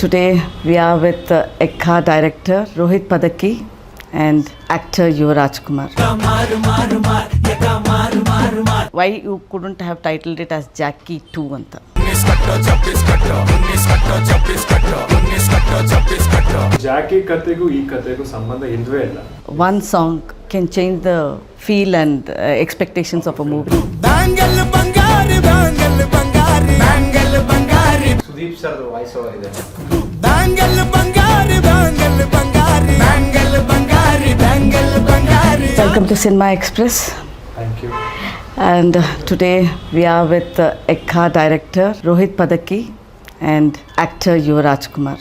Today we are with Ekka director Rohit Padaki and actor Yuva Rajkumar. Why you couldn't have titled it as Jackie 2 anta? Jackie kathegu ee kathegu sambandha ilve illa. One song can change the feel and expectations of a movie. Bangal Bangari, Bangal Bangari, Bangal Bangari. Sudeep sir voice over ಇದೆ. Bangal Bangari, Bangal Bangari, Bangal Bangari, Bangal Bangari. Welcome to Cinema Express. Thank you. And today we are with Ekka director Rohit Padaki and actor Yuva Rajkumar.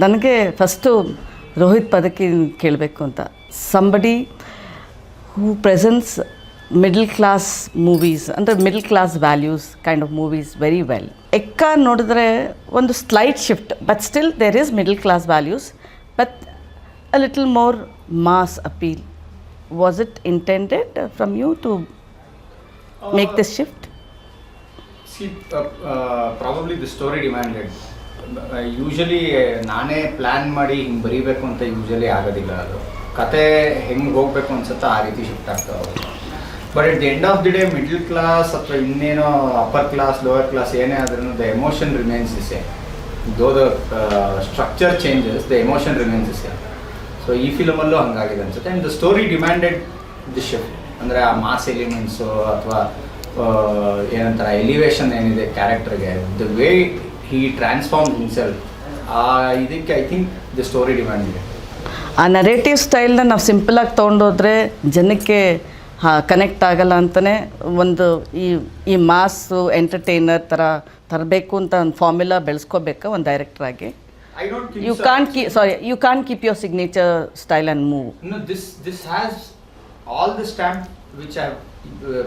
ನನಗೆ first Rohit Padaki ಕೇಳಬೇಕು ಅಂತ. Somebody who presents middle class movies ಅಂದರೆ middle class values kind of movies very well. Ekka ನೋಡಿದ್ರೆ ಒಂದು slight shift, but still there is middle class values, but a little more mass appeal. Was it intended from you to make this shift? See, probably the story demanded. Usually ನಾನೇ plan ಮಾಡಿ ಹಿಂಗೆ ಬರೀಬೇಕು ಅಂತ usually ಆಗೋದಿಲ್ಲ. ಅದು ಕತೆ ಹೆಂಗೆ ಹೋಗಬೇಕು ಅನ್ಸುತ್ತೋ ಆ ರೀತಿ ಶಿಫ್ಟ್ ಆಗ್ತಾ ಹೋಗುತ್ತೆ. But at the end of the day middle class ಅಥವಾ ಇನ್ನೇನೋ ಅಪ್ಪರ್ ಕ್ಲಾಸ್ ಲೋವರ್ ಕ್ಲಾಸ್ ಏನೇ ಆದ್ರೂ the emotion remains the same. Though the structure changes, the emotion remains the same. So ಈ ಫಿಲಮಲ್ಲೂ ಹಂಗಾಗಿದೆ ಅನ್ಸುತ್ತೆ. And the story demanded the shift. ಅಂದರೆ ಆ ಮಾಸ್ ಎಲಿಮೆಂಟ್ಸು ಅಥವಾ ಏನಂತಾರೆ ಎಲಿವೇಶನ್ ಏನಿದೆ ಕ್ಯಾರೆಕ್ಟರ್ಗೆ, the way he transform himself, ಇದಕ್ಕೆ I think the story demand ಇದೆ. ಆ ನರೇಟಿವ್ ಸ್ಟೈಲ್ನ ನಾವು ಸಿಂಪಲಾಗಿ ತೊಗೊಂಡೋದ್ರೆ ಜನಕ್ಕೆ ಕನೆಕ್ಟ್ ಆಗಲ್ಲ ಅಂತಲೇ ಒಂದು ಈ ಮಾಸು ಎಂಟರ್ಟೈನರ್ ಥರ ತರಬೇಕು ಅಂತ ಒಂದು ಫಾರ್ಮುಲಾ ಬೆಳೆಸ್ಕೋಬೇಕಾ ಒಂದು ಡೈರೆಕ್ಟ್ರಾಗಿ? You can't keep your signature style and move. No, this has all the stamp which I have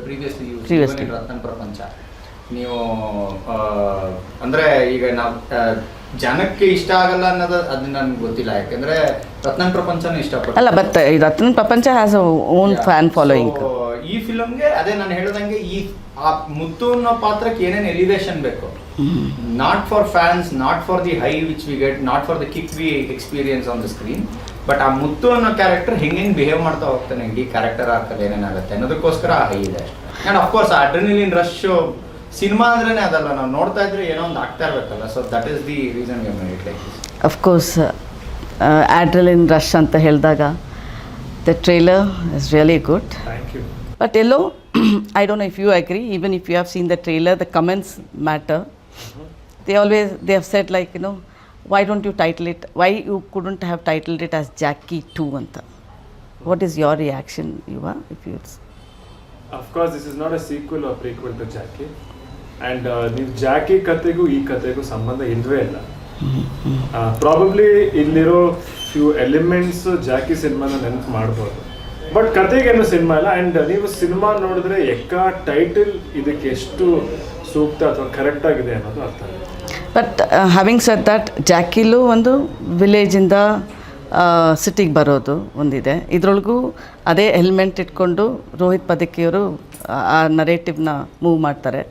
previously used even in ರತ್ನ ಪ್ರಪಂಚ. ನೀವು ಅಂದರೆ ಈಗ ನಾವು ಜನಕ್ಕೆ ಇಷ್ಟ ಆಗಲ್ಲ ಅನ್ನೋದು ಅದು ನನಗೆ ಗೊತ್ತಿಲ್ಲ, ಯಾಕೆಂದರೆ ರತ್ನ ಪ್ರಪಂಚನೂ ಇಷ್ಟಪಡ್ತೀನಿ. ಅಲ್ಲ, ಬಟ್ ರತ್ನ ಪ್ರಪಂಚ ಹ್ಯಾಸ್ ಓನ್ ಫ್ಯಾನ್ ಫಾಲೋಯಿಂಗ್. ಈ ಫಿಲಮ್ಗೆ ಅದೇ ನಾನು ಹೇಳ್ದಂಗೆ ಆ ಮುತ್ತು ಅನ್ನೋ ಪಾತ್ರಕ್ಕೆ ಏನೇನು ಎಲಿವೇಶನ್ ಬೇಕು, not for fans, not for the high which we get, not for the kick V experience on the screen, but ಆ ಮುತ್ತು ಅನ್ನೋ ಕ್ಯಾರೆಕ್ಟರ್ ಹೆಂಗೆ ಬಿಹೇವ್ ಮಾಡ್ತಾ ಹೋಗ್ತಾನೆ, ಈ ಕ್ಯಾರೆಕ್ಟರ್ ಆಗ್ತದೆ ಏನೇನಾಗುತ್ತೆ ಅನ್ನೋದಕ್ಕೋಸ್ಕರ ಆ ಹೈ ಇದೆ. ಆ್ಯಂಡ್ ಅಫ್ಕೋರ್ಸ್ ಆ ಅಡ್ರಿನಲಿನ್ ರಶ್ ಸಿನಿಮಾ ಅಂದ್ರೇ ಅದಲ್ಲ, ನಾವು ನೋಡ್ತಾ ಇದ್ರೆ ಏನೋ ಒಂದು ಆಗ್ತಾ ಇರಬೇಕಲ್ಲ. So that is the reason we made it like this. Of course adrenaline rush ಅಂತ ಹೇಳಿದಾಗ the trailer is really good. Thank you. But hello, I don't know if you agree, even if you have seen the trailer, the comments matter. They have said like, why don't you title it, why you couldn't have titled it as Jackie 2 anta? What is your reaction, Yuva, if you... Of course, this is not a sequel or prequel to Jackie. And ನೀವು ಜಾಕಿ ಕಥೆಗೂ ಈ ಕಥೆಗೂ ಸಂಬಂಧ ಇಲ್ವೇ ಇಲ್ಲ. Probably ಇಲ್ಲಿರೋ few elements Jackie ಸಿನಿಮಾನ ನೆನಪು ಮಾಡ್ಬೋದು, but ಕತೆಗೇನು cinema ಇಲ್ಲ. ಆ್ಯಂಡ್ ನೀವು ಸಿನಿಮಾ ನೋಡಿದ್ರೆ ಎಕ್ಕ ಟೈಟಲ್ ಇದಕ್ಕೆ ಎಷ್ಟು ಸೂಕ್ತ ಅಥವಾ ಕರೆಕ್ಟ್ ಆಗಿದೆ ಅನ್ನೋದು ಅರ್ಥ ಆಗುತ್ತೆ. ಬಟ್ ಹ್ಯಾವಿಂಗ್ ಸೆಡ್ ದಟ್, ಜಾಕಿಲೂ ಒಂದು ವಿಲೇಜಿಂದ ಸಿಟಿಗೆ ಬರೋದು ಒಂದಿದೆ, ಇದರೊಳಗೂ ಅದೇ ಎಲಿಮೆಂಟ್ ಇಟ್ಕೊಂಡು ರೋಹಿತ್ ಪದಕಿಯವರು ಆ ನರೇಟಿವ್ನ ಮೂವ್ ಮಾಡ್ತಾರೆ.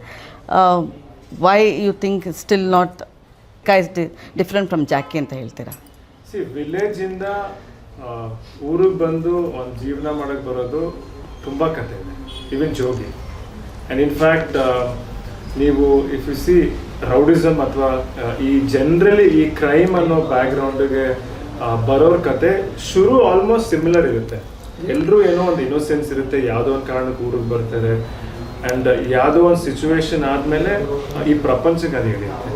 Why you think still not case different from Jackie ಅಂತ ಹೇಳ್ತೀರಾ? ಸಿ, ವಿಲೇಜಿಂದ ಊರಿಗೆ ಬಂದು ಒಂದು ಜೀವನ ಮಾಡೋಕ್ಕೆ ಬರೋದು ತುಂಬ ಕತೆ ಇದೆ, ಈವನ್ ಜೋಗಿ. ಆ್ಯಂಡ್ ಇನ್ಫ್ಯಾಕ್ಟ್ ನೀವು ಇಫ್ ಯು ಸಿ ರೌಡಿಸಮ್ ಅಥವಾ ಈ ಜನರಲಿ ಈ ಕ್ರೈಮ್ ಅನ್ನೋ ಬ್ಯಾಕ್ಗ್ರೌಂಡಿಗೆ ಬರೋರ ಕತೆ ಶುರು ಆಲ್ಮೋಸ್ಟ್ ಸಿಮಿಲರ್ ಇರುತ್ತೆ. ಎಲ್ಲರೂ ಏನೋ ಒಂದು ಇನ್ನೋಸೆನ್ಸ್ ಇರುತ್ತೆ, ಯಾವುದೋ ಒಂದು ಕಾರಣಕ್ಕೆ ಊರಿಗೆ ಬರ್ತಾರೆ, ಆ್ಯಂಡ್ ಯಾವುದೋ ಒಂದು ಸಿಚುವೇಶನ್ ಆದಮೇಲೆ ಈ ಪ್ರಪಂಚಕ್ಕೆ ಅದು ಹಿಡಿಯುತ್ತೆ.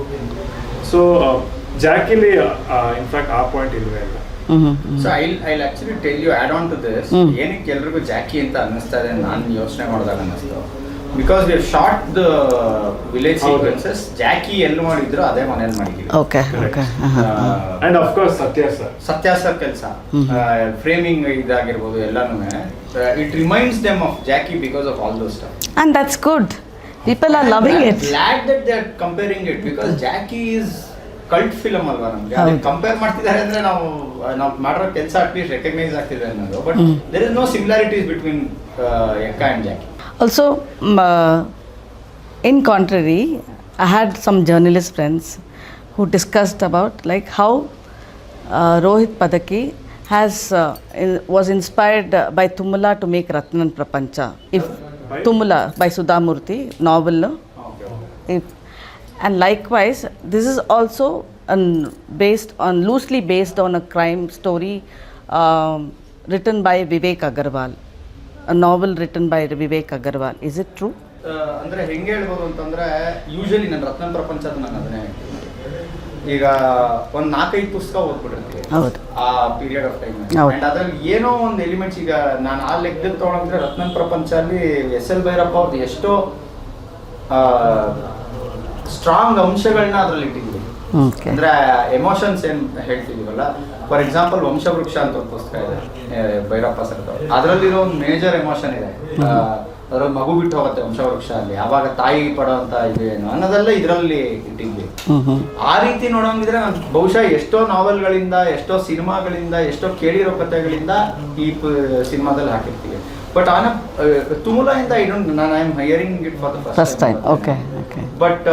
ಸೊ ಜಾಕಿಲಿ ಇನ್ಫ್ಯಾಕ್ಟ್ ಆ ಪಾಯಿಂಟ್ ಇಲ್ವೇ ಇಲ್ಲ. So I'll actually tell you add on to this, ಏನಕ್ಕೆ ಎಲ್ರಿಗೂ ಜಾಕಿ ಅಂತ ಅನ್ನಿಸ್ತಾ ಇದೆ ನಾನು ಯೋಚನೆ ಮಾಡಿದಾಗ ಅನ್ನಿಸ್ತು. Because we shot the village sequences, Jackie ಎಲ್ಲಿ ಮಾಡಿದ್ರು ಅದೇ ಮನೇಲಿ ಮಾಡಿದ್ವಿ. Okay. And of course Satya sir ಕೆಲಸ, ಫ್ರೇಮಿಂಗ್ ಇದಾಗಿರ್ಬೋದು ಎಲ್ಲಾನು, it reminds them of Jackie because of all those stuff. And that's good. People are loving it. I'm glad that they are comparing it because Jackie is cult film ಅಲ್ವಾ ನಮಗೆ. ಅದಕ್ಕೆ compare ಮಾಡ್ತಿದ್ದಾರೆ ಅಂದರೆ ನಾವು ಮಾಡಿರೋ ಕೆಲಸ ಅಟ್ಲೀಸ್ಟ್ ರೆಕಗ್ನೈಸ್ ಆಗ್ತಿದೆ ಅನ್ನೋದು. But there is no similarities between Ekka and Jackie. Also, in contrary, I had some journalist friends who discussed about like how Rohit Padaki was inspired by Tumula to make Ratnan Prapancha. If Tumula by Sudhamurthy novel, no? And likewise, this is also loosely based on a crime story written by Vivek Agarwal, a novel written by Vivek Agarwal. Is it true? ಅಂದರೆ ಹೆಂಗೆ ಹೇಳ್ಬೋದು ಅಂತಂದರೆ usually ನನ್ನ ರತ್ನ ಪ್ರಪಂಚದ ನಾನು ಅದನ್ನೇ ಈಗ ಒಂದು 4-5 ಪುಸ್ತಕ ಓದ್ಬಿಟ್ಟಿರ್ತೀವಿ ಆ ಪೀರಿಯಡ್ ಆಫ್ ಟೈಮ್. ಆ್ಯಂಡ್ ಅದ್ರಲ್ಲಿ ಏನೋ ಒಂದು ಎಲಿಮೆಂಟ್ಸ್, ಈಗ ನಾನು ಆ ಲೆಕ್ಕದಲ್ಲಿ ತೊಗೊಂಡ್ರೆ ರತ್ನ ಪ್ರಪಂಚ ಅಲ್ಲಿ ಎಸ್.ಎಲ್. ಭೈರಪ್ಪ ಅವ್ರದ್ದು ಎಷ್ಟೋ ಸ್ಟ್ರಾಂಗ್ ಅಂಶಗಳನ್ನ ಅದ್ರಲ್ಲಿ ಇಟ್ಟಿದ್ದೀವಿ. ಅಂದ್ರೆ ಎಮೋಷನ್ಸ್ ಏನ್ ಹೇಳ್ತಿದೀವಲ್ಲ, ಫಾರ್ ಎಕ್ಸಾಂಪಲ್ ವಂಶವೃಕ್ಷ ಅಂತ ಒಂದು ಪುಸ್ತಕ ಇದೆ ಭೈರಪ್ಪ ಸರ್, ಅದರಲ್ಲಿರೋ ಒಂದು ಮೇಜರ್ ಎಮೋಷನ್ ಇದೆ. ಅದ್ರಲ್ಲಿ ಮಗು ಬಿಟ್ಟು ಹೋಗುತ್ತೆ ವಂಶವೃಕ್ಷ ಅಲ್ಲಿ, ಆವಾಗ ತಾಯಿ ಪಡೋಂತ ಇದು ಏನು ಅನ್ನೋದೆಲ್ಲ ಇದರಲ್ಲಿ ಇಟ್ಟಿದ್ವಿ. ಆ ರೀತಿ ನೋಡೋಂಗಿದ್ರೆ ನಾನು ಬಹುಶಃ ಎಷ್ಟೋ ನಾವೆಲ್ಗಳಿಂದ, ಎಷ್ಟೋ ಸಿನಿಮಾಗಳಿಂದ, ಎಷ್ಟೋ ಕೇಳಿರೋ ಕಥೆಗಳಿಂದ ಈ ಸಿನಿಮಾದಲ್ಲಿ ಹಾಕಿರ್ತೀವಿ. ಬಟ್ ಆನ್ ತುಮುಲಾ ಇಂದ ಐ ಡೋಂಟ್, ನಾನು I am hearing it for the first time. Okay. But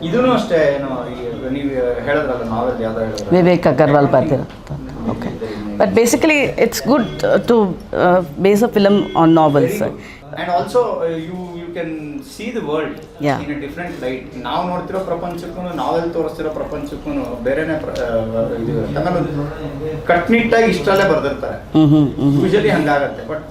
ಇದೂ ಅಷ್ಟೇ, ಏನು ನೀವು ಹೇಳಿದ್ರಲ್ಲ ನಾವೆಲ್ ಯಾವ್ದು ಹೇಳಿದ್ರೆ Vivek Agarwal ಬರ್ದಿರೋ. Okay, but basically it's good to base a film on novels. And also you can see the world in a different light. ನಾವು ನೋಡ್ತಿರೋ ಪ್ರಪಂಚಕ್ಕೂ ನಾವೆಲ್ ತೋರಿಸ್ತಿರೋ ಪ್ರಪಂಚಕ್ಕೂ ಬೇರೆನೇ ಇದು ಕಟ್ನಿಟ್ಟಾಗಿ ಇಷ್ಟಲ್ಲೇ ಬರ್ದಿರ್ತಾರೆ. ಯೂಶಲಿ ಹಂಗಾಗತ್ತೆ. ಬಟ್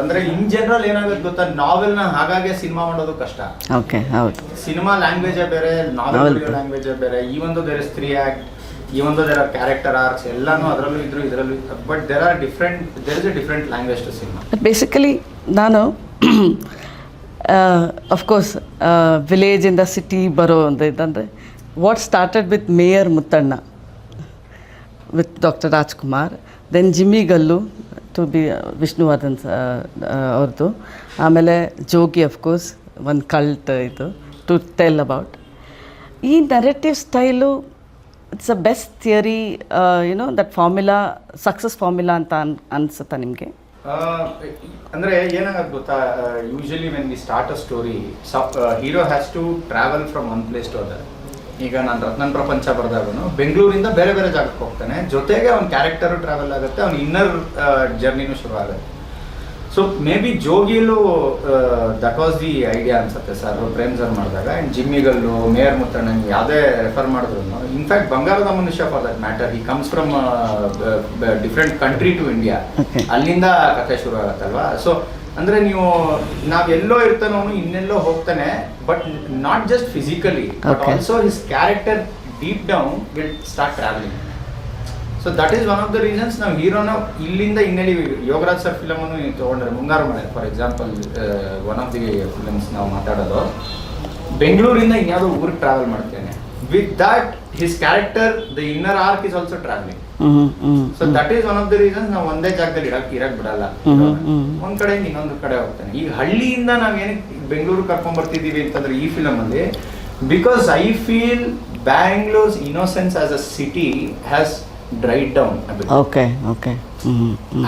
ಅಂದ್ರೆ ಇನ್ ಜನರಲ್ ಏನಾಗುತ್ತೆ ಗೊತ್ತಾ, ನಾವೆಲ್ನ ಹಾಗಾಗಿ ಸಿನಿಮಾ ಮಾಡೋದು ಕಷ್ಟ. ಓಕೆ, ಹೌದು. ಸಿನಿಮಾ ಲ್ಯಾಂಗ್ವೇಜೇ ಬೇರೆ, ನಾವೆಲ್ ಲ್ಯಾಂಗ್ವೇಜೇ ಬೇರೆ. Even though there is 3 act, even though there are character arcs, ಎಲ್ಲಾನು ಅದರಲ್ಲೂ ಇದರಲ್ಲೂ, but there is a different language to cinema. But basically ನಾನು of course village ಇಂದ ಸಿಟಿ ಬರೋ ಒಂದು ಇದಂದರೆ, what started with mayor Muthanna with Dr. Rajkumar, then Jimmy Gallu to be Vishnuvardhan ಅವ್ರದ್ದು, ಆಮೇಲೆ ಜೋಗಿ of course ಒಂದು ಕಲ್ಟ್ ಇದು to tell about. ಈ narrative style, it's a best theory, that formula, success formula ಅಂತ ಅನ್ಸುತ್ತಾ ನಿಮಗೆ? ಅಂದರೆ ಏನಾಗುತ್ತೆ ಗೊತ್ತಾ, usually when we start a story, hero has to travel from one place to other. ಈಗ ನಾನು ರತ್ನನ್ ಪ್ರಪಂಚ ಬರೆದಾಗನು ಬೆಂಗಳೂರಿಂದ ಬೇರೆ ಬೇರೆ ಜಾಗಕ್ಕೆ ಹೋಗ್ತಾನೆ, ಜೊತೆಗೆ ಅವ್ನ ಕ್ಯಾರೆಕ್ಟರು ಟ್ರಾವೆಲ್ ಆಗುತ್ತೆ, ಅವ್ನ ಇನ್ನರ್ ಜರ್ನಿನೂ ಶುರು ಆಗುತ್ತೆ. ಸೊ ಮೇ ಬಿ ಜೋಗಿಲು ದಟ್ ವಾಸ್ ದಿ ಐಡಿಯಾ ಅನ್ಸುತ್ತೆ ಸರ್, ಪ್ರೇಮ್ ಸರ್ ಮಾಡಿದಾಗ. ಆ್ಯಂಡ್ ಜಿಮ್ಮಿಗಲ್ಲು, ಮೇಯರ್ ಮುತ್ತಣ್ಣ, ಯಾವುದೇ ರೆಫರ್ ಮಾಡಿದ್ರು, in fact Bangarada Manushya for that matter, he comes from different country to India, ಅಲ್ಲಿಂದ ಕಥೆ ಶುರು ಆಗುತ್ತಲ್ವಾ. ಸೊ ಅಂದರೆ ನಾವೆಲ್ಲೋ ಇರ್ತಾನೋ ಇನ್ನೆಲ್ಲೋ ಹೋಗ್ತಾನೆ, but not just physically, but also his character deep down will start travelling. So that is one of the reasons ನಾವು ಹೀರೋನ ಇಲ್ಲಿಂದ ಇನ್ನೆಲ್ಲಿ, Yogaraj sir ಫಿಲಮನ್ನು ನೀವು ತೊಗೊಂಡ್ರೆ ಮುಂಗಾರು ಮಳೆ for example, one of the films ನಾವು ಮಾತಾಡೋದು, ಬೆಂಗಳೂರಿಂದ ಇನ್ಯಾವುದೋ ಊರಿಗೆ ಟ್ರಾವೆಲ್ ಮಾಡ್ತೇನೆ. With that his character, the inner arc is also travelling. So that is one of the reasons ನಾವು ಒಂದೇ ಜಾಗದಲ್ಲಿ ಇರಕ್ ಬಿಡಲ್ಲ, ಒಂದ್ ಕಡೆಯಿಂದ ಇನ್ನೊಂದು ಕಡೆ ಹೋಗ್ತಾನೆ. ಈಗ ಹಳ್ಳಿಯಿಂದ ನಾವೇನಕ್ಕೆ ಬೆಂಗಳೂರು ಕರ್ಕೊಂಡ್ ಬರ್ತಿದೀವಿ ಅಂತಂದ್ರೆ ಈ ಫಿಲಮ್ ಅಲ್ಲಿ, because I feel Bangalore's innocence as a city has dried down.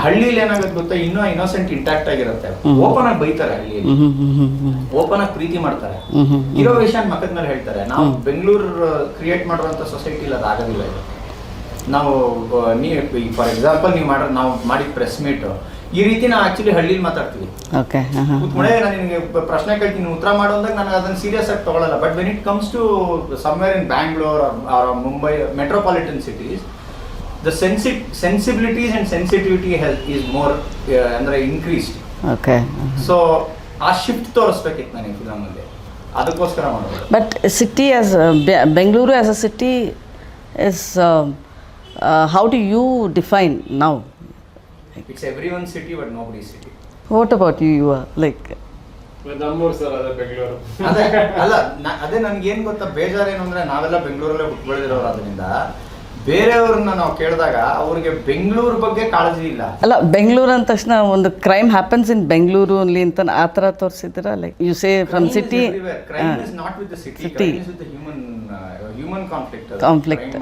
ಹಳ್ಳಿಲಿ ಏನಾಗುತ್ತೆ ಗೊತ್ತಾ, ಇನ್ನೂ ಇನ್ನೋಸೆಂಟ್ ಇಂಟ್ಯಾಕ್ಟ್ ಆಗಿರುತ್ತೆ. ಓಪನ್ ಆಗಿ ಬೈತಾರೆ ಹಳ್ಳಿಯಲ್ಲಿ, ಓಪನ್ ಆಗಿ ಪ್ರೀತಿ ಮಾಡ್ತಾರೆ, ಇರೋ ವಿಷಯ ಮಕ್ಕದ ಮೇಲೆ ಹೇಳ್ತಾರೆ. ನಾವು ಬೆಂಗಳೂರು ಕ್ರಿಯೇಟ್ ಮಾಡುವಂತ ಸೊಸೈಟಿಲಿ ಅದು ಆಗೋದಿಲ್ಲ. ನಾವು ಫಾರ್ ಎಕ್ಸಾಂಪಲ್ ನಾವು ಮಾಡಿದ ಪ್ರೆಸ್ ಮೀಟ್ ಈ ರೀತಿ ನಾವು ಆಕ್ಚುಲಿ ಹಳ್ಳಿಲಿ ಮಾತಾಡ್ತೀವಿ. ಕುತ್ಕೊಂಡೆ ನಾನು ನಿಮಗೆ ಪ್ರಶ್ನೆ ಕೇಳ್ತೀನಿ, ಉತ್ತರ ಮಾಡೋದಾಗ ನನಗೆ ಅದನ್ನ ಸೀರಿಯಸ್ ಆಗಿ ತಗೊಳ್ಳಲ್ಲ. But when it comes to somewhere in Bangalore or Mumbai metropolitan cities, the sensibilities and sensitivity is more ಅಂದ್ರೆ increased. ಸೊ ಆ ಶಿಫ್ಟ್ ತೋರಿಸ್ಬೇಕಿತ್ತು ನಾನು ಈ ಫಿಲಮಲ್ಲಿ, ಅದಕ್ಕೋಸ್ಕರ ಮಾಡೋದು. But city as Bengaluru as a city is, how do you define now? It's everyone's city but nobody's city. What about you? You are like ನಮ್ಮೂರು sir, ಅದೇ ಬೆಂಗಳೂರು. ಅದೇ ನನ್ಗೇನು ಗೊತ್ತಾ ಬೇಜಾರೇನು ಅಂದ್ರೆ, ನಾವೆಲ್ಲ ಬೆಂಗಳೂರಲ್ಲೇ ಹುಟ್ಟುಬೆಳೆದಿರೋರು, ಅದರಿಂದ ಬೇರೆಯವ್ರನ್ನ ನಾವು ಕೇಳಿದಾಗ ಅವ್ರಿಗೆ ಬೆಂಗಳೂರು ಬಗ್ಗೆ ಕಾಳಜಿ ಇಲ್ಲ. ಅಲ್ಲ, ಬೆಂಗಳೂರು ಅಂದ ತಕ್ಷಣ ಒಂದು ಕ್ರೈಮ್ ಹ್ಯಾಪನ್ಸ್ ಇನ್ ಬೆಂಗಳೂರು ಅಲ್ಲಿ ಅಂತ ಆ ಥರ ತೋರಿಸಿದ್ರ, like you say from city. Crime is not with the city, crime is with the human conflict.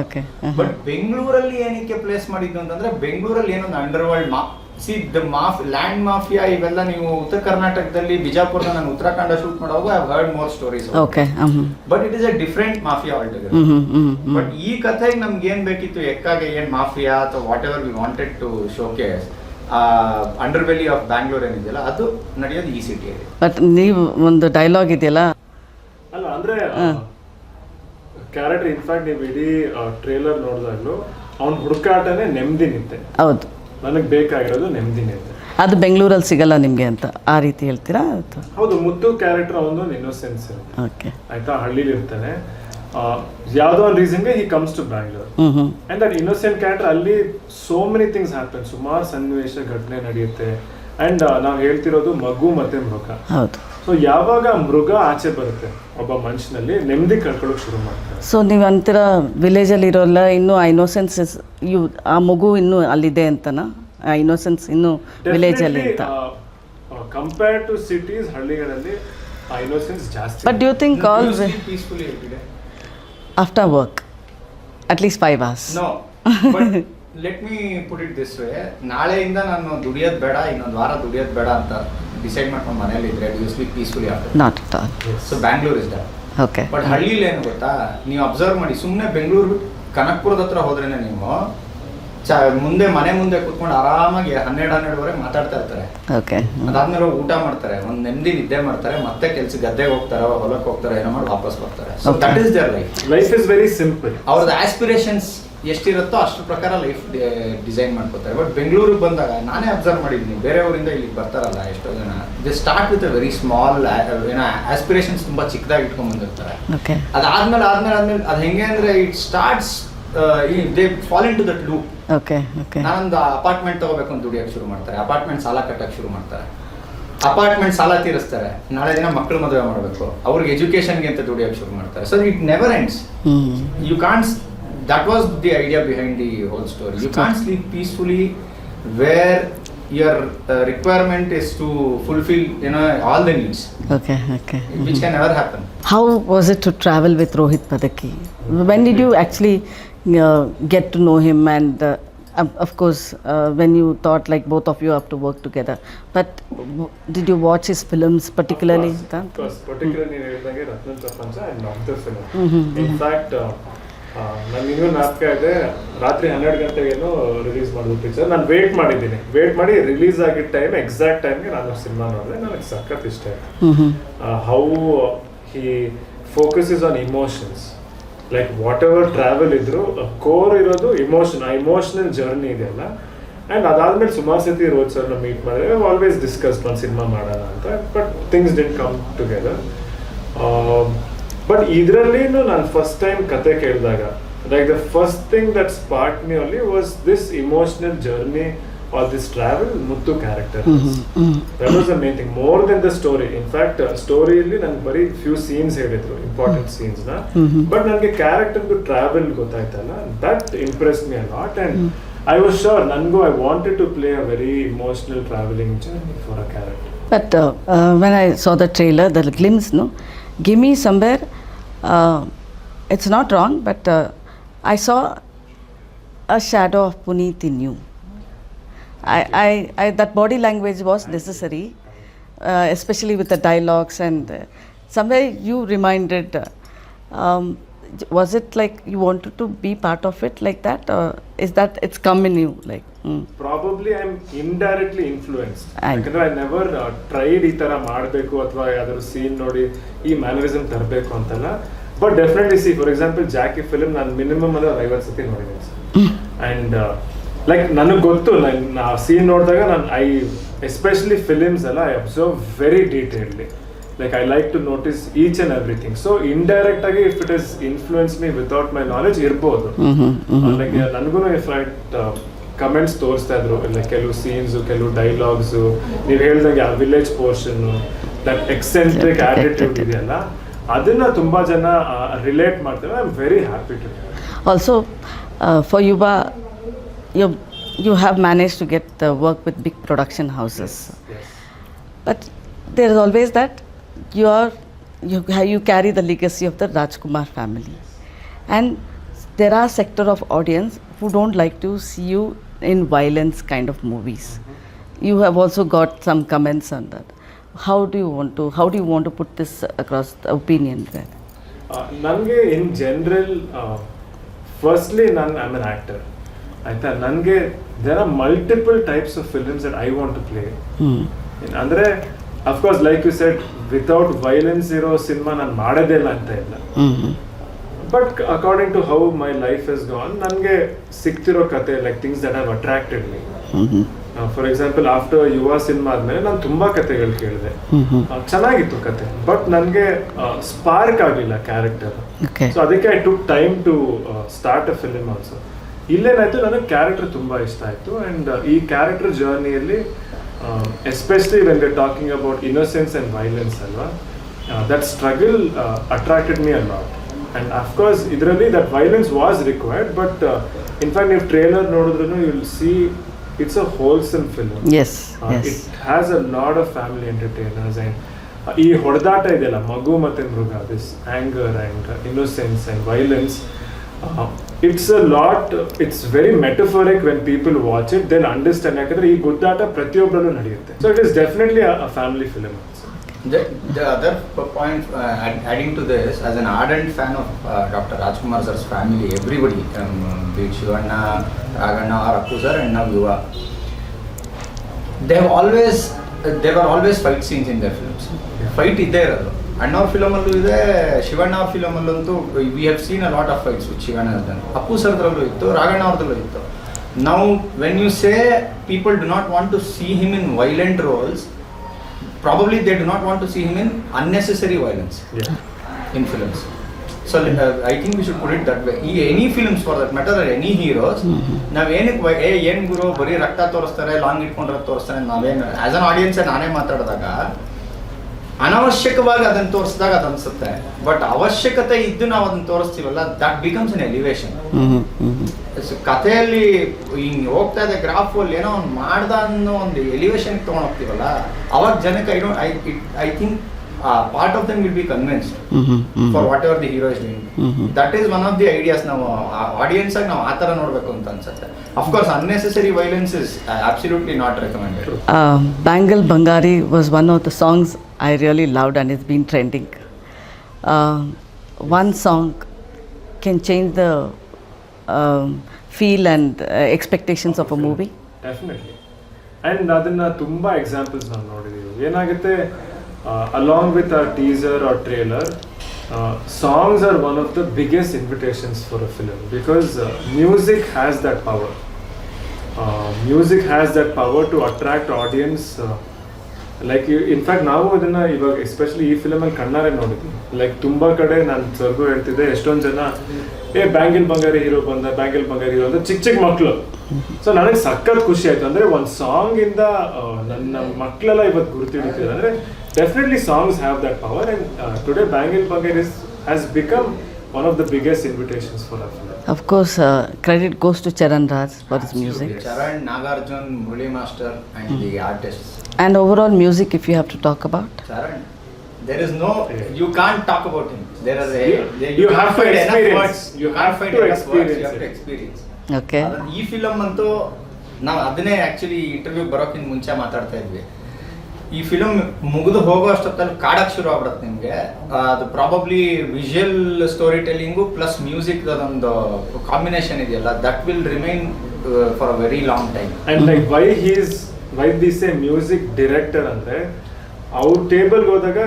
Okay. But ಬೆಂಗಳೂರಲ್ಲಿ ಏನಕ್ಕೆ ಪ್ಲೇಸ್ ಮಾಡಿದ್ದು ಅಂತಂದ್ರೆ, ಬೆಂಗಳೂರಲ್ಲಿ ಏನೊಂದು underworld see the land mafia ಇವೆಲ್ಲ ನೀವು ಉತ್ತರ ಕರ್ನಾಟಕದಲ್ಲಿ ಬಿಜಾಪುರದ ನಾನು ಉತ್ತರಾಖಂಡ ಶೂಟ್ ಮಾಡುವಾಗ I heard more stories. Okay. But it is a different mafia altogether. But ಈ ಕಥೆಗೆ ನಮ್ಗೆ ಏನ್ ಬೇಕಿತ್ತು, ಎಕ್ಕಾಗೆ ಏನ್ ಮಾಫಿಯಾ ಅಥವಾ what ever V wanted to showcase underbelly of Bangalore ಏನಿದೆಯಲ್ಲ ಅದು ನಡೆಯೋದು ಈ ಸಿಟಿಯಲ್ಲಿ. ಬಟ್ ನೀವು ಒಂದು ಡೈಲಾಗ್ ಇದೆಯಲ್ಲ ಅಲ್ಲ ಅಂದ್ರೆ ಕ್ಯಾರೆಕ್ಟರ್ ಇನ್ಫ್ಯಾಕ್ಟ್ ನೀವು ಇಡೀ ಟ್ರೇಲರ್ ನೋಡಿದಾಗ್ಲೂ ಅವ್ನ ಹುಡುಕಾಟನೇ ನೆಮ್ಮದಿ ನಿಂತೆ. ಹೌದು, ನನಗೆ ಬೇಕಾಗಿರೋದು ನೆಮ್ಮದಿ ನಿಂತೆ. ಅದು ಬೆಂಗಳೂರಲ್ಲಿ ಸಿಗಲ್ಲ ನಿಮಗೆ ಅಂತ ಆ ರೀತಿ ಹೇಳ್ತೀರಾ? ಹೌದು, ಮುದ್ದು ಕ್ಯಾರೆಕ್ಟರ್ ಅವನೊಂದು ಇನ್ನೋಸೆನ್ಸ್ ಓಕೆ ಆಯ್ತಾ, ಹಳ್ಳಿಲಿ ಇರ್ತಾನೆ, ಯಾವುದೋ ಒಂದು ರೀಸನ್ಗೆ he comes to Bangalore and that innocent character ಅಲ್ಲಿ ಸೋ ಮೆನಿ ಥಿಂಗ್ಸ್ ಹ್ಯಾಪನ್, ಸುಮಾರು ಸನ್ನಿವೇಶ ಘಟನೆ ನಡೆಯುತ್ತೆ. ಅಂಡ್ ನಾವು ಹೇಳ್ತಿರೋದು ಮಗು ಮತ್ತೆ ಮೃಗ. ಹೌದು. ಸೊ ಯಾವಾಗ ಮೃಗ ಆಚೆ ಬರುತ್ತೆ ಒಬ್ಬ ಮನುಷ್ಯನಲ್ಲಿ ನೆಮ್ಮದಿ ಕಳ್ಕೊಳ್ಳೋಕೆ ಶುರು ಮಾಡ್ತಾರೆ. ಸೊ ನೀವು ಅಂತೀರ ವಿಲೇಜಲ್ಲಿ ಇರೋಲ್ಲ ಇನ್ನೂ ಆ ಇನ್ನೋಸೆನ್ಸ್ ಆ ಮಗು ಇನ್ನೂ ಅಲ್ಲಿದೆ ಅಂತನಾ? ಆ ಇನ್ನೋಸೆನ್ಸ್ ಇನ್ನೂ ವಿಲೇಜಲ್ಲಿ ಅಂತ. ಕಂಪೇರ್ ಟು ಸಿಟೀಸ್, ಹಳ್ಳಿಗಳಲ್ಲಿ ಆ ಇನ್ನೋಸೆನ್ಸ್ ಜಾಸ್ತಿ. But do you think all peacefully every after work at least 5 hours? No, but let me put it this way. ನಾಳೆಯಿಂದ ನಾನು ದುಡಿಯೋದು ಬೇಡ, ಇನ್ನೊಂದು ವಾರ ದುಡಿಯೋದು ಬೇಡ ಅಂತ ಡಿಸೈಡ್ ಮಾಡ್ಕೊಂಡು ಮನೇಲಿ ಇದ್ರೆ you sleep peacefully after. Not at all. So Bangalore is that. Okay. But ಹಳ್ಳಿಲಿ ಏನು ಗೊತ್ತಾ, ನೀವು ಅಬ್ಸರ್ವ್ ಮಾಡಿ, ಸುಮ್ಮನೆ ಬೆಂಗಳೂರು ಕನಕಪುರದ ಹತ್ರ ಹೋದ್ರೇನೆ ನೀವು ಮುಂದೆ ಮನೆ ಮುಂದೆ ಕೂತ್ಕೊಂಡು ಆರಾಮಾಗಿ 12-12ವರೆಗೆ ಮಾತಾಡ್ತಾ ಇರ್ತಾರೆ. ಓಕೆ. ಅದಾದ್ಮೇಲೆ ಊಟ ಮಾಡ್ತಾರೆ, ಒಂದು ನೆಮ್ಮದಿ ನಿದ್ದೆ ಮಾಡ್ತಾರೆ, ಮತ್ತೆ ಕೆಲಸ ಗದ್ದೆಗೆ ಹೋಗ್ತಾರೆ, ಹೊಲಕ್ಕೆ ಹೋಗ್ತಾರೆ, ಏನೋ ಮಾಡಿ ವಾಪಸ್ ಬರ್ತಾರೆ. So that is their life. Life is very simple. ಅವ್ರದ್ದು ಆಸ್ಪಿರೇಷನ್ಸ್ ಎಷ್ಟಿರುತ್ತೋ ಅಷ್ಟು ಪ್ರಕಾರ ಲೈಫ್ ಡಿಸೈನ್ ಮಾಡ್ಕೋತಾರೆ. ಬಟ್ ಬೆಂಗಳೂರಿಗೆ ಬಂದಾಗ ನಾನೇ ಅಬ್ಸರ್ವ್ ಮಾಡಿದ್ದೀನಿ, ಬೇರೆಯವರಿಂದ ಇಲ್ಲಿಗೆ ಬರ್ತಾರಲ್ಲ ಎಷ್ಟೋ ಜನ, they start with a very small ಏನೋ ಆಸ್ಪಿರೇಷನ್ಸ್ ತುಂಬ ಚಿಕ್ಕದಾಗಿ ಇಟ್ಕೊಂಡ್ ಬಂದಿರ್ತಾರೆ. ಓಕೆ. ಅದಾದ್ಮೇಲೆ ಅದು ಹೆಂಗೆ ಅಂದ್ರೆ it starts they fall into that loop. Okay. Okay. ನಾನೊಂದು ಅಪಾರ್ಟ್ಮೆಂಟ್ ತಗೋಬೇಕು ಅಂತ ದುಡಿಯೋಕೆ ಶುರು ಮಾಡ್ತಾರೆ, ಅಪಾರ್ಟ್ಮೆಂಟ್ ಸಾಲ ಕಟ್ಟಕ್ಕೆ ಶುರು ಮಾಡ್ತಾರೆ, ಅಪಾರ್ಟ್ಮೆಂಟ್ ಸಾಲ ತೀರಿಸ್ತಾರೆ, ನಾಳೆ ದಿನ ಮಕ್ಕಳು ಮದುವೆ ಮಾಡಬೇಕು, ಅವ್ರಿಗೆ ಎಜುಕೇಶನ್ಗೆ ಅಂತ ದುಡಿಯೋಕೆ ಶುರು ಮಾಡ್ತಾರೆ. So it never ends. You can't. That was the idea behind the whole story. You can't sleep peacefully where your requirement is to fulfill, all the needs. Okay. Okay. Which can never happen. How was it to travel with Rohit Padaki? When did you actually get to know him? And of course, when you thought like both of you have to work together. But did you watch his films particularly? Of course. Particularly Ratnan Prapancha and not the film. In fact, ನಾನು ಇನ್ನೂ ನಾಟಕ ಇದೆ, ರಾತ್ರಿ 12 ಗಂಟೆಗೇನೋ release ಮಾಡಿದ picture. ನಾನು wait ಮಾಡಿ release ಆಗಿದ್ದ time exact ಟೈಮ್ಗೆ ನಾನು ಸಿನಿಮಾ ನೋಡಿದೆ. ನನಗೆ ಸಖತ್ ಇಷ್ಟ ಆಯಿತು. How he focuses on emotions, like what ever travel ಇದ್ರು ಕೋರ್ ಇರೋದು ಇಮೋಷನ್, ಆ ಇಮೋಷನಲ್ ಜರ್ನಿ ಇದೆಯಲ್ಲ. ಆ್ಯಂಡ್ ಅದಾದ್ಮೇಲೆ ಸುಮಾರು ಸತಿ ರೋಹಿತ್ ಸರ್ನ ಮೀಟ್ ಮಾಡಿದ್ರೆ ಆಲ್ವೇಸ್ ಡಿಸ್ಕಸ್ ಒಂದು ಸಿನಿಮಾ ಮಾಡೋಣ ಅಂತ. But things didn't come together. But ಇದರಲ್ಲಿನೂ ನಾನು ಫಸ್ಟ್ ಟೈಮ್ ಕತೆ ಕೇಳಿದಾಗ like the first thing that spark me only was this emotional journey or this travel Muttu character. That was the main thing more than the story. In fact ಸ್ಟೋರಿಯಲ್ಲಿ ನಂಗೆ ಬರೀ few scenes ಹೇಳಿದ್ರು, important ಸೀನ್ಸ್ನ. But ನನಗೆ ಕ್ಯಾರೆಕ್ಟರ್ದು travel ಗೊತ್ತಾಯ್ತಲ್ಲ, that impress me a lot. And I was sure Nangu, I wanted to play a very emotional traveling journey for a character. But when I saw the trailer, the glimpse, give me somewhere, it's not wrong, but I saw a shadow of Puneeth in you. I that body language was necessary, especially with the dialogues, and somewhere you reminded. Was it like you wanted to be part of it like that, or is that it's come in you like? Probably I'm indirectly influenced. Because I never tried ಈ ಥರ ಮಾಡಬೇಕು ಅಥವಾ ಯಾವ್ದಾದ್ರು scene ನೋಡಿ ಈ mannerism ತರಬೇಕು ಅಂತಲ್ಲ. But definitely see for example Jackie film ನಾನು ಮಿನಿಮಮ್ ಅಂದ್ರೆ 50 ಸತಿ ನೋಡಿದ್ದೀನಿ ಸರ್. ಆ್ಯಂಡ್ ಲೈಕ್ ನನಗೆ ಗೊತ್ತು, ನಾನು ಆ ಸೀನ್ ನೋಡಿದಾಗ ನಾನು ಎಸ್ಪೆಷಲಿ ಫಿಲಿಮ್ಸ್ ಎಲ್ಲ I observe very detailedly. Like I like to notice each and everything. So indirect agi if it has influenced me without my knowledge irbodu. Like ನನಗೂ if I comments ತೋರಿಸ್ತಾ ಇದ್ರು, like ಕೆಲವು scenes, ಕೆಲವು dialogues, ನೀವು ಹೇಳ್ದಂಗೆ ಆ village portion, that eccentric attitude ಇದೆಯಲ್ಲ, ಅದನ್ನ ತುಂಬಾ ಜನ ರಿಲೇಟ್ ಮಾಡ್ತಾರೆ. I am very happy to Also for Yuva, you have managed to get work with big production houses. Yes. But there is always that you carry the legacy of the Rajkumar family, and there are sector of audience who don't like to see you in violence kind of movies. you have also got some comments on that. How do you want to put this across the opinion there? ನನಗೆ in general firstly I am an actor ಆಯಿತಾ. ನನಗೆ there are multiple types of films that I want to play. ಅಂದರೆ of course like you said without violence ಇರೋ cinema ನಾನು ಮಾಡೋದೇ ಇಲ್ಲ ಅಂತ ಇಲ್ಲ. But according to how my life is gone ನನಗೆ ಸಿಕ್ತಿರೋ ಕತೆ like things that have attracted me. For example after Yuva cinema ಆದ್ಮೇಲೆ ನಾನು ತುಂಬಾ ಕತೆಗಳು ಕೇಳಿದೆ, ಚೆನ್ನಾಗಿತ್ತು ಕತೆ, ಬಟ್ ನನಗೆ ಸ್ಪಾರ್ಕ್ ಆಗಲಿಲ್ಲ ಕ್ಯಾರೆಕ್ಟರ್. ಸೊ ಅದಕ್ಕೆ I took time to start a film also. ಇಲ್ಲೇನಾಯ್ತು, ನನಗೆ ಕ್ಯಾರೆಕ್ಟರ್ ತುಂಬಾ ಇಷ್ಟ ಆಯ್ತು. ಅಂಡ್ ಈ ಕ್ಯಾರೆಕ್ಟರ್ ಜರ್ನಿಯಲ್ಲಿ especially when we are talking about innocence and violence ಅಲ್ವಾ, that struggle attracted me a lot. And of course ಇದರಲ್ಲಿ that violence was required, but in fact ನೀವು ಟ್ರೇಲರ್ ನೋಡಿದ್ರು you will see it's a wholesome film. Yes. It has a lot of family entertainers and ಈ ಹೊಡೆದಾಟ ಇದೆಯಲ್ಲ ಮಗು ಮತ್ತೆ ಮೃಗ, this anger and innocence and violence, it's a lot, it's very metaphoric. When people watch it they'll understand. ಯಾಕಂದ್ರೆ ಈ ಗುದ್ದಾಟ ಪ್ರತಿಯೊಬ್ಬರಲ್ಲೂ ನಡೆಯುತ್ತೆ. So it is definitely a family film. The other point, adding to this, as an ardent fan of Dr. Rajkumar sir's family, everybody, be it Shivanna, Ragana or Appu sir and now Yuva, there were always fight scenes in their films. Fight is there. Anna film allu ide, Shivanna film allu we have seen a lot of fights which Shivanna has done. Appu sir drallu ittu, Ragana avardallu ittu. Now when you say people do not want to see him in violent roles, probably they do not want to see him in unnecessary violence in films. So I think we should put it that way. Any films for that matter, or any heroes, now ಏನು ಗುರು ಬರೀ ರಕ್ತ ತೋರಿಸ್ತಾರೆ, long ಇಟ್ಕೊಂಡ್ರೆ ತೋರಿಸ್ತಾರೆ, ನಾವೇನು as an audience ನಾನೇ ಮಾತಾಡಿದಾಗ ಅನವಶ್ಯಕವಾಗಿ ಅದನ್ನು ತೋರಿಸಿದಾಗ ಅದು ಅನ್ಸುತ್ತೆ. ಬಟ್ ಅವಶ್ಯಕತೆ ಇದ್ದು ನಾವು ಅದನ್ನು ತೋರಿಸ್ತೀವಲ್ಲ, ದಟ್ ಬಿಕಮ್ಸ್ ಅನ್ ಎಲಿವೇಶನ್. ಕಥೆಯಲ್ಲಿ ಹಿಂಗೆ ಹೋಗ್ತಾ ಇದೆ ಗ್ರಾಫ್ ಅಲ್ಲಿ ಏನೋ ಒಂದು ಮಾಡ್ದ ಅನ್ನೋ ಒಂದು ಎಲಿವೇಶನ್ ತೊಗೊಂಡು ಹೋಗ್ತೀವಲ್ಲ, ಅವಾಗ ಜನಕ್ಕೆ I think part of them will be convinced for whatever the hero is doing. That is one of the ideas ನಾವು ಆಡಿಯನ್ಸ್ ಆಗಿ ನಾವು ಆ ಥರ ನೋಡಬೇಕು ಅಂತ ಅನ್ಸುತ್ತೆ. Of course, unnecessary violence is absolutely not recommended. Bangal Bangari was one of the songs I really loved and it's been trending. One song can change the feel and expectations of a movie. Definitely. And ಅದನ್ನ ತುಂಬಾ examples ನಾವು ನೋಡಿದೀವಿ. ಏನಾಗುತ್ತೆ, along with our teaser or trailer, songs are one of the biggest invitations for a film because music has that power. Music has that power to attract audience. Like in fact ನಾವು ಅದನ್ನ ಇವಾಗ especially ಈ ಫಿಲಮಲ್ಲಿ ಕಣ್ಣಾರೆ ನೋಡಿದ್ವಿ. Like ತುಂಬಾ ಕಡೆ ನಾನು ಸರ್ಗು ಹೇಳ್ತಿದ್ದೆ, ಎಷ್ಟೊಂದು ಜನ ಬ್ಯಾಂಗಲ್ ಬಂಗಾರಿ ಹೀರೋ ಬಂದ, ಬ್ಯಾಂಗಲ್ ಬಂಗಾರಿ ಹೀರೋ ಅಂತ ಚಿಕ್ಕ ಮಕ್ಕಳು. ಸೊ ನನಗೆ ಸಖತ್ ಖುಷಿ ಆಯ್ತು. ಅಂದ್ರೆ ಒಂದು ಸಾಂಗ್ ಇಂದ ನನ್ನ ಮಕ್ಕಳೆಲ್ಲ ಇವತ್ತು ಗುರುತಿಡ್ತಿದ್ದಾರೆ. ಅಂದ್ರೆ definitely songs have that power and today bangle Bangari has become one of the biggest invitations for our film. Of course, credit goes to Charan Raj for his music. Charan, Nagarjun, Murali Master and the artists. And overall music, if you have to talk about? Charan, there is no, you can't talk about him. There are you have to experience. You can't find enough words. You have to experience. Okay. ಈ film ಅಂತೂ ನಾವು ಅದನ್ನೇ actually interview ಬರೋಕ್ಕಿಂತ ಮುಂಚೆ ಮಾತಾಡ್ತಾ ಇದ್ವಿ. ಈ film ಮುಗಿದು ಹೋಗೋ ಅಷ್ಟೊತ್ತಲ್ಲಿ ಕಾಡಕ್ಕೆ ಶುರು ಆಗ್ಬಿಡುತ್ತೆ ನಿಮಗೆ. ಅದು probably visual story telling plus music ಅದೊಂದು ಕಾಂಬಿನೇಷನ್ ಇದೆಯಲ್ಲ, that will remain for a very long time. And like why this A music director ಅಂದ್ರೆ ಅವ್ರ ಟೇಬಲ್ಗೆ ಹೋದಾಗ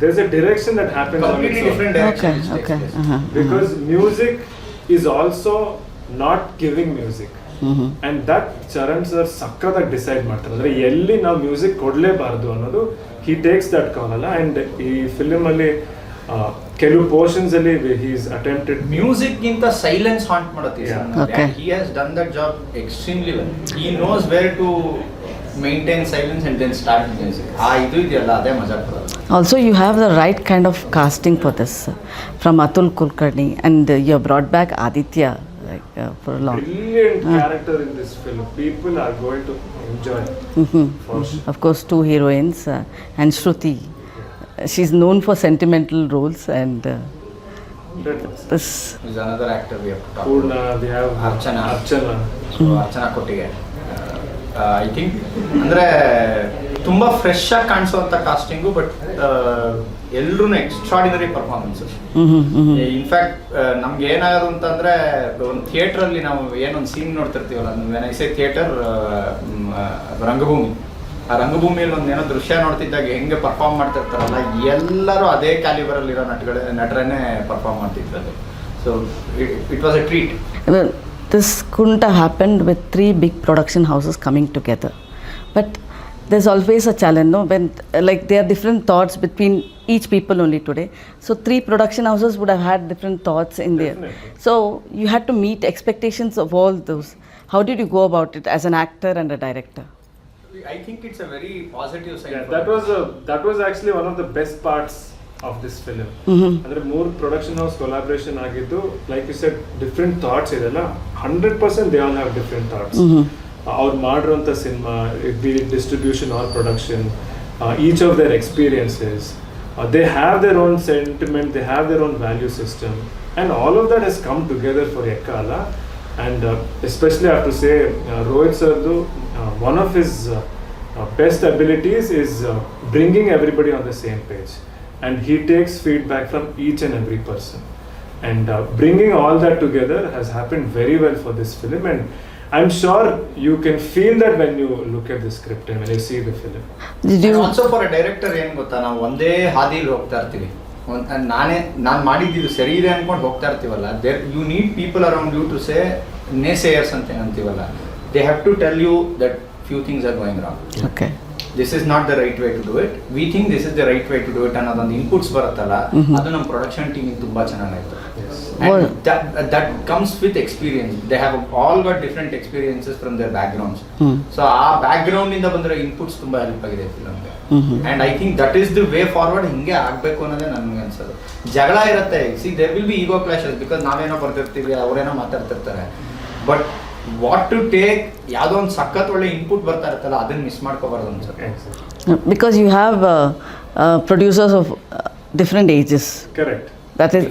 there is a direction that happens completely different direction. Okay. Because music is also not giving music. And that Charan sir ಸಕ್ಕತ್ತಾಗಿ decide ಮಾಡ್ತಾರೆ. ಅಂದ್ರೆ ಎಲ್ಲಿ ನಾವು music ಕೊಡಲೇಬಾರ್ದು ಅನ್ನೋದು he takes that call ಅಲ್ಲ. and ಈ ಫಿಲ್ಮ್ ಅಲ್ಲಿ ಕೆಲವು ಪೋರ್ಷನ್ಸ್ ಅಲ್ಲಿ he is attempted ಮ್ಯೂಸಿಕ್ ಗಿಂತ ಸೈಲೆನ್ಸ್ ಹಾಂಟ್ ಮಾಡುತ್ತೆ. he has done that job extremely well. He knows where to maintain silence and then start music. ಇದು ಇದೆಯಲ್ಲ ಅದೇ ಮಜಾ ಕೊಡೋದು. Also you have the right kind of casting for this from Atul Kulkarni and you have brought back Aditya for a long. Brilliant character in this film. People are going to enjoy. For sure. Of course, two heroines and Shruti. She's known for sentimental roles and this is another actor we have to talk Purna, about. we have Archana. So Archana Kottige. I think ಅಂದರೆ ತುಂಬ fresh ಆಗಿ ಕಾಣಿಸೋವಂಥ casting, but ಎಲ್ರೂ extraordinary performances. In fact ನಮ್ಗೆ ಏನಾಗೋದು ಅಂತಂದರೆ, ಒಂದು ಥಿಯೇಟ್ರಲ್ಲಿ ನಾವು ಏನೊಂದು ಸೀನ್ ನೋಡ್ತಿರ್ತೀವಲ್ಲ, ವೆನ್ ಐ ಸೇ ಥಿಯೇಟರ್, ರಂಗಭೂಮಿ, ಆ ರಂಗಭೂಮಿಯಲ್ಲಿ ಒಂದು ಏನೋ ದೃಶ್ಯ ನೋಡ್ತಿದ್ದಾಗ ಹೆಂಗೆ ಪರ್ಫಾರ್ಮ್ ಮಾಡ್ತಿರ್ತಾರಲ್ಲ, ಎಲ್ಲರೂ ಅದೇ ಕ್ಯಾಲಿಬರಲ್ಲಿರೋ ನಟರನ್ನೇ ಪರ್ಫಾರ್ಮ್ ಮಾಡ್ತಿದ್ರು. So it was A treat. This couldn't have happened with 3 big production houses coming together. But there's always a challenge, no? When like there are different thoughts between each people only today. So 3 production houses would have had different thoughts in there. So you had to meet expectations of all those. How did you go about it as an actor and a director? I think it's a very positive side. Yeah, that was actually one of the best parts of this film. ಅಂದ್ರೆ 3 production house collaboration ಆಗಿದ್ದು, like you said, different thoughts ಇದೆಲ್ಲ 100% they all have different thoughts. ಅವ್ರು ಮಾಡಿರುವಂಥ cinema, be it distribution or production, each of their experiences, they have their own sentiment, they have their own value system, and all of that has come together for Ekka ala. And especially I have to say, Rohit sardu, one of his best abilities is bringing everybody on the same page, and he takes feedback from each and every person, and bringing all that together has happened very well for this film. And I'm sure you can feel that when you look at the script and when you see the film. Did you also for a director ಏನು ಗೊತ್ತಾ, ನಾವು ಒಂದೇ ಹಾದಿಲಿ ಹೋಗ್ತಾ ಇರ್ತೀವಿ, ನಾನು ಮಾಡಿದ್ದು ಸರಿ ಇದೆ ಅನ್ಕೊಂಡು ಹೋಗ್ತಾ ಇರ್ತೀವಲ್ಲ, there you need people around you to say naysayers ಅಂತ ಅಂತೀವಲ್ಲ, they have to tell you that few things are going wrong. okay. This is not the right way to do it, we think this is the right way to do it ಅನ್ನೋದೊಂದು inputs ಬರುತ್ತಲ್ಲ, ಅದು ನಮ್ಮ production ಟೀಮಿಗೆ ತುಂಬ ಚೆನ್ನಾಗಾಯ್ತು. And that comes with experience. They have all got different experiences from their backgrounds. So our background ಇಂದ ಬಂದಿರೋ inputs ತುಂಬ help ಆಗಿದೆ ಫಿಲಮ್ಗೆ. And I think that is the way forward. ಹಿಂಗೆ ಆಗಬೇಕು ಅನ್ನೋದೇ ನನಗೆ ಅನ್ಸೋದು. ಜಗಳ ಇರುತ್ತೆ, see there will be ego clashes, because ನಾವೇನೋ ಬರ್ತಿರ್ತೀವಿ, ಅವರೇನೋ ಮಾತಾಡ್ತಿರ್ತಾರೆ, ಬಟ್ ವಾಟ್ ಟು ಟೇಕ್, ಯಾವುದೋ ಒಂದು ಸಖತ್ ಒಳ್ಳೆ ಇನ್ಪುಟ್ ಬರ್ತಾ ಇರುತ್ತಲ್ಲ, ಅದನ್ನ ಮಿಸ್ ಮಾಡ್ಕೋಬಾರ್ದು ಅನ್ಸುತ್ತೆ. Because you have producers of different ages. Correct. That is,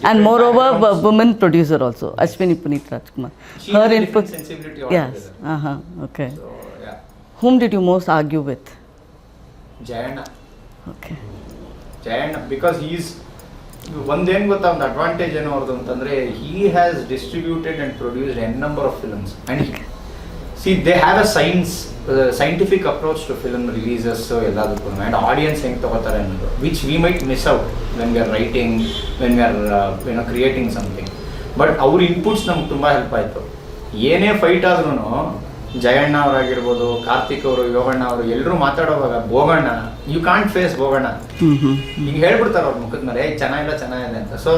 and moreover, woman producer also, Ashwini Puneeth Rajkumar. She has a different sensibility altogether. Yes. Okay. So yeah. Whom did you most argue with? Jayana. Okay. Jayana, because he's ಒಂದೇನು ಗೊತ್ತಾ, ಒಂದು advantage ಏನೋ ಅವ್ರದ್ದು ಅಂತಂದರೆ, he has distributed and produced n number of films, and see they have a scientific approach to film releases, so ಎಲ್ಲದಕ್ಕೂ, and audience ಹೆಂಗೆ ತಗೋತಾರೆ ಅನ್ನೋದು, which we might miss out when we are writing, when we are creating something. But ಅವ್ರ inputs ನಮ್ಗೆ ತುಂಬ help ಆಯಿತು. ಏನೇ fight ಆದ್ರೂ ಜಯಣ್ಣ ಅವರಾಗಿರ್ಬೋದು, ಕಾರ್ತಿಕ್ ಅವರು, ಯೋಗಣ್ಣ ಅವರು, ಎಲ್ಲರೂ ಮಾತಾಡೋವಾಗ Boganna, you can't face Boganna, ಈಗ ಹೇಳ್ಬಿಡ್ತಾರೆ ಅವ್ರ ಮುಖದ ಮೇಲೆ ಚೆನ್ನಾಗಿದೆ ಅಂತ. ಸೊ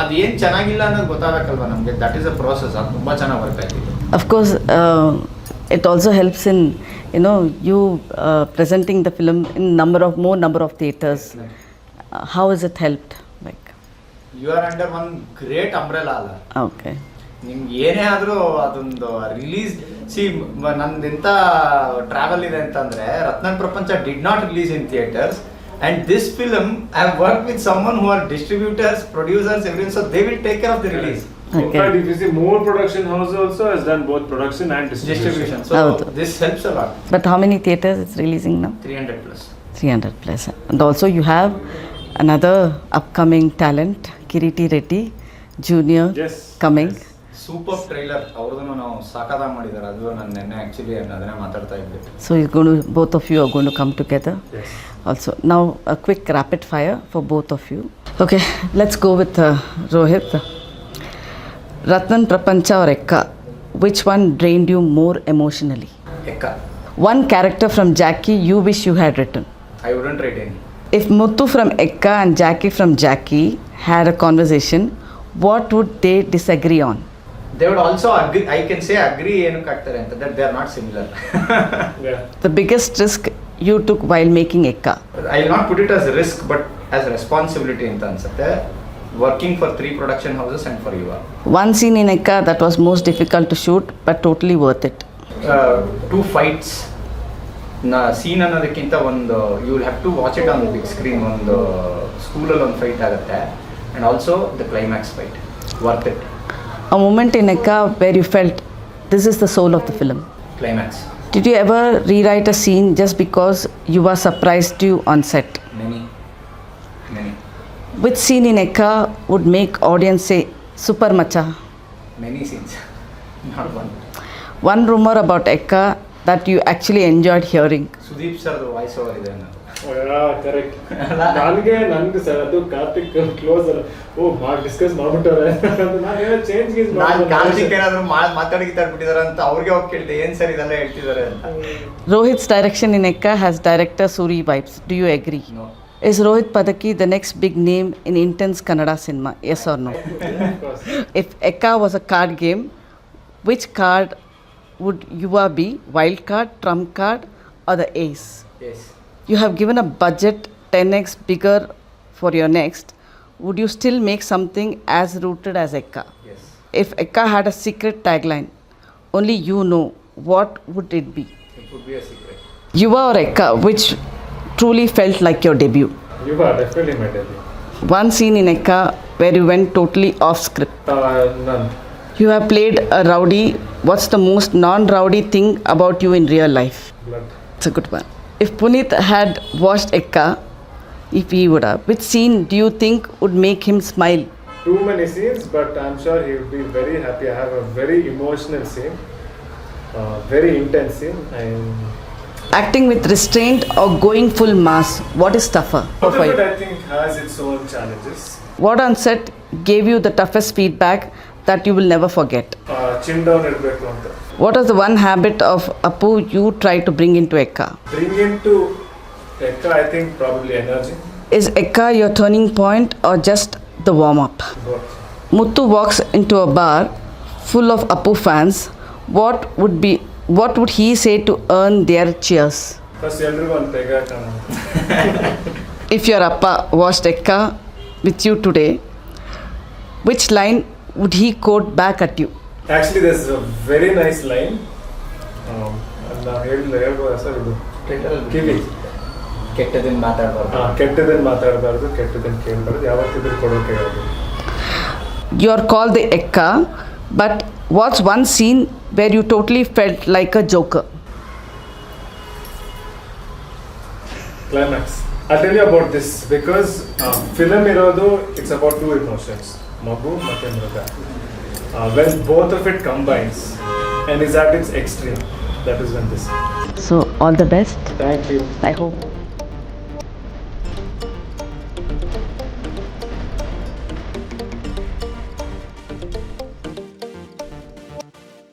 ಅದೇನು ಚೆನ್ನಾಗಿಲ್ಲ ಅನ್ನೋದು ಗೊತ್ತಾಗಬೇಕಲ್ವ ನಮಗೆ, ದಟ್ ಈಸ್ ಅ ಪ್ರೋಸೆಸ್. ಅದು ತುಂಬ ಚೆನ್ನಾಗಿ work ಆಯ್ತಿದೆ. Of course, it also helps in, you know, you presenting the film in more number of theaters. How has it helped? Like, you are under one great umbrella ಅಲ್ಲ. Okay. ನಿಮ್ಗೆ ಏನೇ ಆದರೂ ಅದೊಂದು release, C ನಂದೆಂಥ travel ಇದೆ ಅಂತಂದರೆ, ರತ್ನನ್ ಪ್ರಪಂಚ did not release in theatres, and this film I have worked with someone who are distributors, producers, everything, so they will take care of the release. Okay. In fact, if you see, more production house also has done both production and distribution. So this helps a lot. But how many theaters it's releasing now? 300 plus. 300 plus. And also you have another upcoming talent, Kiriti Reddy Junior, coming. Yes. Super trailer ಅವ್ರದ್ದು ನಾವು ಸಾಕಾದಾಗ ಮಾಡಿದ್ದಾರೆ. ಅದು ನಾನು ನೆನ್ನೆ actually ಅದನ್ನೇ ಮಾತಾಡ್ತಾ ಇದ್ದೆ. So both of you are going to come together. Yes. Also, now a quick rapid fire for both of you. Okay, let's go with Rohit. Ratnan Prapancha or Ekka, which one drained you more emotionally? Ekka. One character from Jackie you wish you had written. I wouldn't write any. If Muthu from Ekka and Jackie from Jackie had a conversation, what would they disagree on? They would also agree. I can say agree ಏನಕ್ಕೆ ಆಗ್ತಾರೆ ಅಂತ, that they are not similar. Yeah. The biggest risk you took while making Ekka? I will not put it as a risk, but as a responsibility ಅಂತ ಅನ್ಸುತ್ತೆ. Working for 3 production houses and for Yuva. One scene in Ekka that was most difficult to shoot but totally worth it. 2 fights. Scene ಅನ್ನೋದಕ್ಕಿಂತ ಒಂದು, you will have to watch it on big screen. ಒಂದು ಸ್ಕೂಲಲ್ಲಿ ಒಂದು fight ಆಗುತ್ತೆ, and also the climax fight, worth it. A moment in Ekka where you felt this is the soul of the film. Climax. Did you ever rewrite a scene just because you were surprised you on set? Many. Which scene in Ekka would make audience say, super macha? Many scenes. Not one. One rumor about Ekka that you actually enjoyed hearing. Sudeep ಸರ್ದು voice over ಇದೆ ಅನ್ನೋದು. Correct. ನನಗೆ sir ಅದು Karthik close ಅಲ್ಲ. Discuss ಮಾಡ್ಬಿಟ್ಟಾರೆ. ನಾನೇನೋ change ನಾನು ಕಾರ್ತಿಕ್ ಏನಾದ್ರು ಮಾತಾಡ್ಬಿಟ್ಟಿದ್ದಾರೆ ಅಂತ ಅವ್ರಿಗೆ ಹೋಗಿ ಕೇಳಿದೆ ಏನು ಸರ್ ಇದೆಲ್ಲ ಹೇಳ್ತಿದ್ದಾರೆ ಅಂತ. Rohit's direction in Ekka has director Suri vibes. Do you agree? No. Is Rohit Padaki the next big name in intense Kannada cinema? Yes or no? If Ekka was a card game, which card would Yuva be? Wild card, trump card, or the ace? Yes. You have given a budget 10x bigger for your next. Would you still make something as rooted as Ekka? Yes. If Ekka had a secret tagline, only you know, what would it be? It would be a secret. Yuva or Ekka, which truly felt like your debut? Yuva, definitely my debut. One scene in Ekka where you went totally off script. None. You have played a rowdy. What's the most non-rowdy thing about you in real life? Blood. It's a good one. If Puneeth had watched Ekka, if he would have, which scene do you think would make him smile? Too many scenes, but I'm sure he would be very happy. I have a very emotional scene, very intense scene. Acting with restraint or going full mass, what is tougher? Both of it, I think, has its own challenges. What on set gave you the toughest feedback that you will never forget? Chin down irbeku anta. What is the one habit of Appu you try to bring into Ekka? Bring into Ekka, I think probably energy. Is Ekka your turning point or just the warm-up? Both. Muthu walks into a bar full of Appu fans. What would he say to earn their cheers? First, ಎಲ್ರಿಗೂ ಒಂದು ತೆಗೆ ಹಾಕೋಣ. If your Appa watched Ekka with you today, which line would he quote back at you? Actually, there's a very nice line. ನಾವು ಹೇಳ್ಬೋದಾ sir ಇದು? ಕಿವಿ. ಕೆಟ್ಟದನ್ನ ಮಾತಾಡಬಾರ್ದು. ಕೆಟ್ಟದನ್ನ ಮಾತಾಡಬಾರ್ದು, ಕೆಟ್ಟದನ್ನ ಕೇಳಬಾರ್ದು, ಯಾವತ್ತಿದ್ರು ಕೊಡೋಕೆ ಹೇಳೋದು. You are called the Ekka, but what's one scene where you totally felt like a joker? Climax. I'll tell you about this because film irodu, it's about two emotions, Magu ಮತ್ತೆ ಮೃಗ. When both of it combines and is at its extreme, that is when this. So all the best. Thank you. I hope